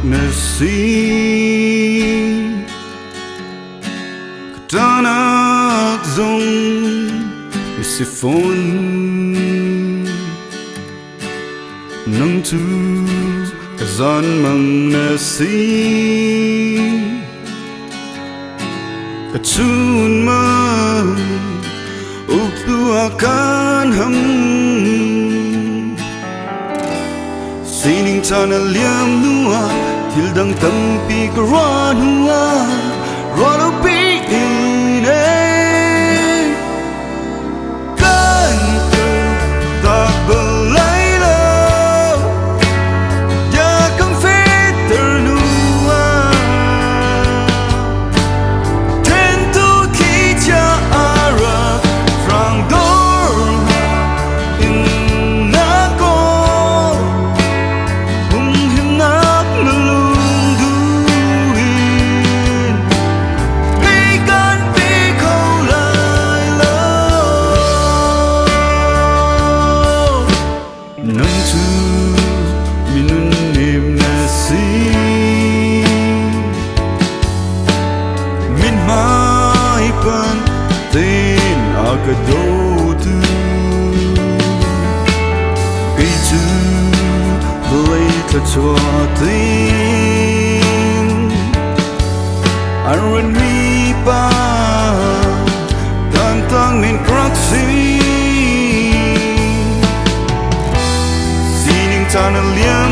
nasi katanak zong isifon nang tu kazan mang nasi kachun mang uktu akan ham sining tanah liam nua tildang Thawngpi Lian Ruah Lo Thlichia kan tu tak belai lau dia kan fit ternua tentu kita arah frang dor inako himnak melunduin bikan pikau lai lau nantu minun nim nasi min mai pan tin akadotu itu boleh tercuatin aran mi pa tantang min kraksi sining tanah liam